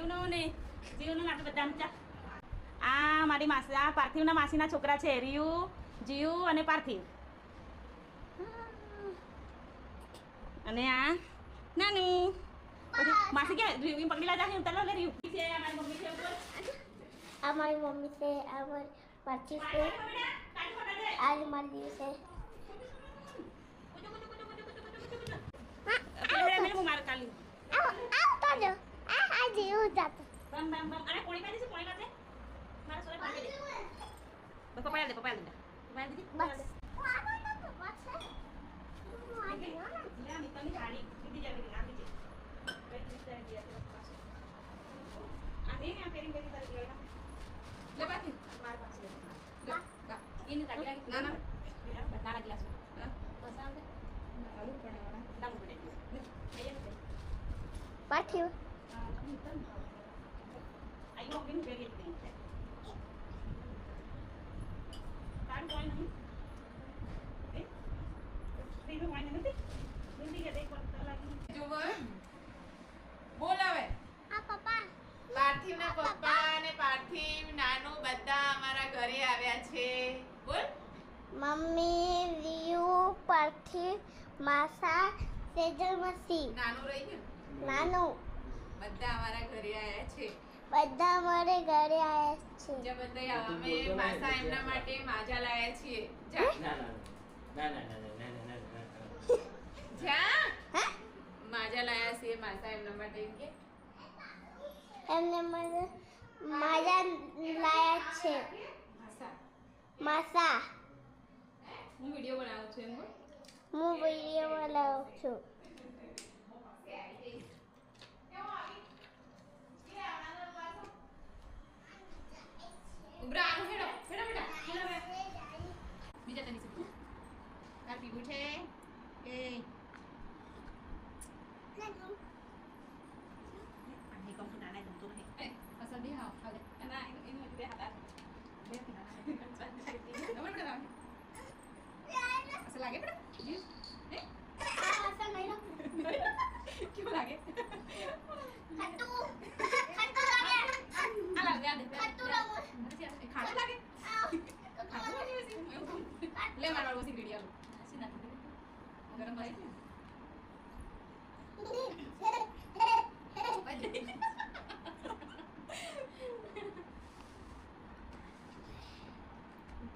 જીવનું ને જીવનું આપણે બધા ચા આ મારી માસી આ પાર્થિવના માસીના છોકરા છે રિયુ જીવ અને પાર્થિવ અને આ નાનું માસી કે રિયુ પકડી લા જાહે ઉતાર લે રિયુ છે અમારી મમ્મી છે ઉપર हमारी मम्मी से हमारे पार्टी से आज हमारे દિવસે મેં માર કાલી તો જો આ જીવ જાતો બમ બમ બમ અરે કોણી પાડી છે કોણી પાડે મારા સોરે પાડી દે બસ પપાયા દે પપાયા દીધી બસ લે આ મિતની ગાડી સીધી જાવી નાખી છે કઈ રીતે ગયા પાછો આ ને પેરિંગ કરી તારી લેવા લે બાકી માર પાસે લે કા એને તાકી લાગી ના ના નાના ગ્લાસ બસ આમ આલુ પડે દામ પડે પાઠ્યું આઈ મમ્મી ને બેરી દે તારું કોઈ નહીં એ રીનો વાઈને નથી જલ્દી કે દેખ પત્તા લાગી જો બોલાવે આ પપ્પા પાર્થિવના પપ્પા અને પાર્થિવ નાનો બધા અમારા ઘરે આવ્યા છે બોલ મમ્મી રિયુ પાર્થિવ માસા સેજલ મસી નાનો રહી ગયો નાનું બધા અમારા ઘરે આવ્યા છે બધા અમારે ઘરે આવ્યા છે જે બધા અમે માસા એમના માટે માજા લાયા છીએ જા જા હે માજા લાયા છીએ માસા એમના માટે એમ કે એમને મને માજા લાયા છે માસા માસા હું વિડિયો બનાવું છું એમ બોલ હું વિડીયો બનાવું છું ઉબરા આનું હેડો હેડો બેટા બીજા તની સે આ પીવું છે એ આની કોમ તો નાના દમ તો નહીં એ અસલ દી હા હાલે ના એનું બે હાથ બે નંબર બેટા અસલ લાગે બેટા હે આસા નહીં ક્યું લાગે ખટ્ટુ ખટ્ટુ લાગે આ લાગે આ દે ખટ્ટુ લાગે ખાટું લાગે ખાટું લાગે વસી લે મારવા વસી વિડિયો સીધા ગરમ ભાઈ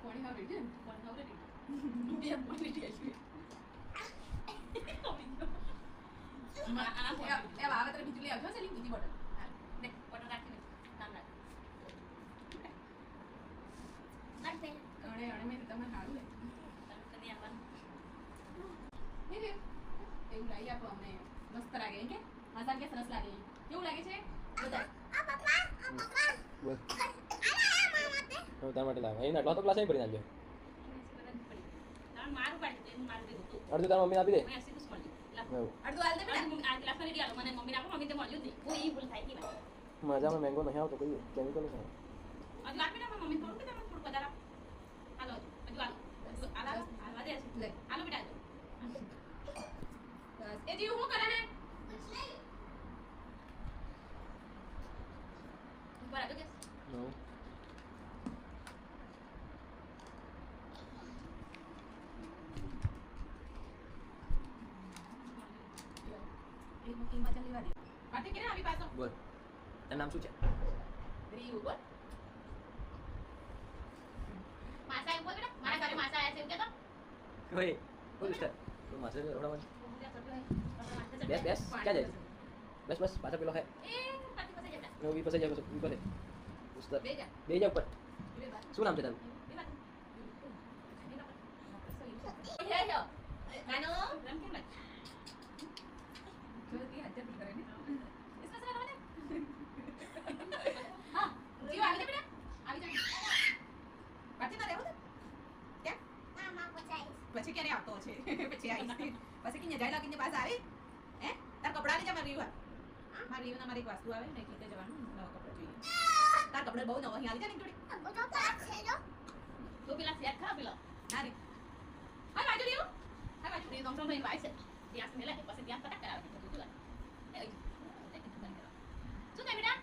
કોણી હાવ રેડી કોણી હાવ રેડી બે કોણી રેડી એ બાબા તરે બીજું લઈ આવજો છે બીજી બોટલ દે બોટલ રાખી નામ રાખ લાગે કણે અણે મે તમે હારું લે તને આપવાનું હે એવું લાગી આપો અમને મસ્ત લાગે કે હાસા કે સરસ લાગે કેવું લાગે છે બધા આ પપ્પા બોલ આલા મામા તે હું તાર માટે લાવ્યો એના તો ક્લાસ ભરી નાખજો મારું પાડી દે મારું દે તું અડધું તાર મમ્મીને આપી દે મેં અસી કુછ મળી લા એવું અડધું હાલ દે બેટા આ ક્લાસ માં રેડી આલો મને મમ્મી નાખો મમ્મી તે મળ્યું નહીં કોઈ ભૂલ થાય ની વાત મજામાં મેંગો નહીં આવતો કઈ કેમિકલ છે હજુ આપી ના મમ્મી થોડું બેટા થોડું વધારા હાલો હજુ હાલો હાલવા દે લે હાલો બેટા બસ એ જીવ હું કરે હે ઉપર આજો કે નો એ મુકી માં ચાલી વાડી પાટી કે આવી પાછો બોલ તારું નામ શું છે રીયુ બોલ માસા એમ બોલ બેટા મારા ઘરે માસા આયા છે એવું કે તો ઓય બોલ સ્ટાર તો માસે રોડા બેસ બેસ ક્યાં જાય બસ બસ પાછા પેલો હે એ પાટી પાસે જતા નો વી પાસે જાય બસ વી પાસે ઉસ્તાદ બે જા બે જા ઉપર બે બાર શું નામ છે તારું બે બાર હે હે નાનો રમ કેમ લાગે જો તી હજાર કરે ને इसका सवाल है हां जीव આવી જા બેટા આવી જા પાટી ના રહેવું કે મામા પચાઈ પછી ક્યારે આવતો છે પછી આવીશ પછી કિને જાય લાગીને પાસ આવી હે તાર કપડા લઈ જા મારી રીવા મારી રીવા મારી એક વસ્તુ આવે ને એટલે જવાનું નવા કપડા જોઈએ તાર કપડા બહુ નવા અહીં આવી જા ને થોડી બધો પાક છે જો તો પેલા સેટ ખા પેલા ના રે હાય બાજુ રીયો હાય બાજુ રીયો તો ભાઈ વાઈસ ત્યાં મેલા પછી ત્યાં પટા કરાવે તો તું શું થાય બેટા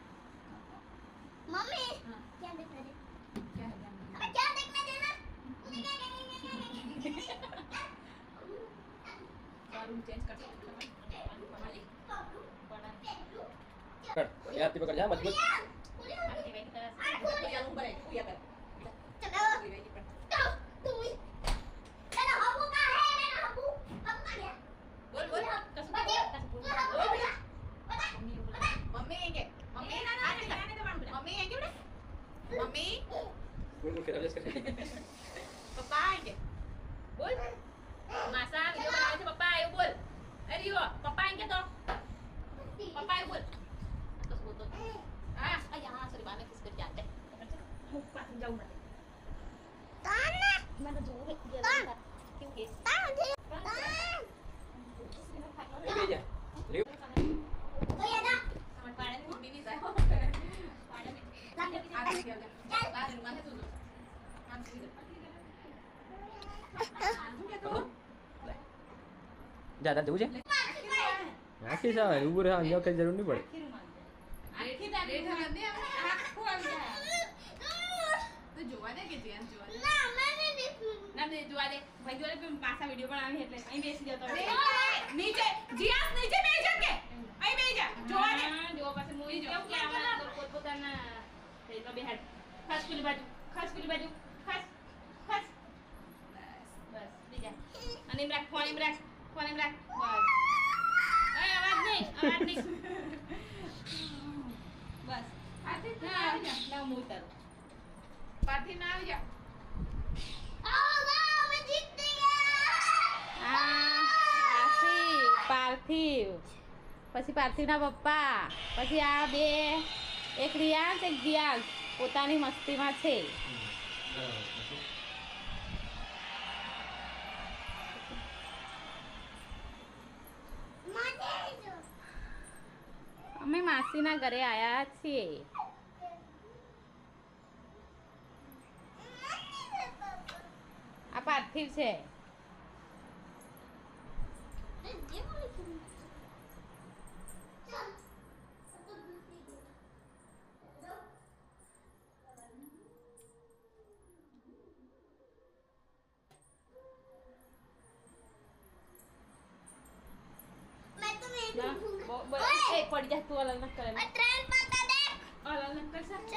कर ये हाथी पकड़ जा मजबूत yang umbar ya uya kan बोल बोल मम्मी है क्या मम्मी ना ना आने दे बाण मम्मी है क्या बेटा मम्मी बोल फिर अभ्यास कर पप्पा है क्या बोल मासा वीडियो बनावे છે પપ્પા એવું બોલ એ રીઓ પપ્પા है क्या तो પપ્પા એવું બોલ તો બોલ તો હા આ યહાં સરી બાને કિસ कर जाते હું પાછી જાઉં નથી મને જોવું क्यों के ये ले जा ले समझ पाड़े ની મમ્મી ની જાય પાડે ની આ ગયા બાર રૂમ માં તું આમ સીધો જા તાર જવું છે નાખી સાવ ઉભું રહે અહીંયા કઈ જરૂર નહીં પડે આખી તા બેઠા નથી આખું આવી જાય તો જોવા દે કે જેન જોવા દે ના દે જોવા દે ભાઈ જોડે પણ પાછા વિડિયો બનાવી એટલે અહીં બેસી જતો નીચે જીયાસ નીચે બેસી જા કે અહીં બેસી જા જોવા દે જો પાછે મૂવી જો કે આમાં પોતપોતાના પેલો બેહાડ ખાસ પેલી બાજુ ખસ બસ બીજા અને એમ રાખ ફોન એમ રાખ બસ અરે અવાજ નહીં બસ પાછી ના આવી જા ના હું ઉતારું પાછી ના આવી જા પાર્થિવ પછી પાર્થિવના પપ્પા પછી આ બે એક રિયાંશ એક જીયાંશ પોતાની મસ્તીમાં છે અમે માસીના ઘરે આયા છીએ આ પાર્થિવ છે પડી જા તું અલગ ન કરે ટ્રેન પાતા દેખ અલગ ન કર સક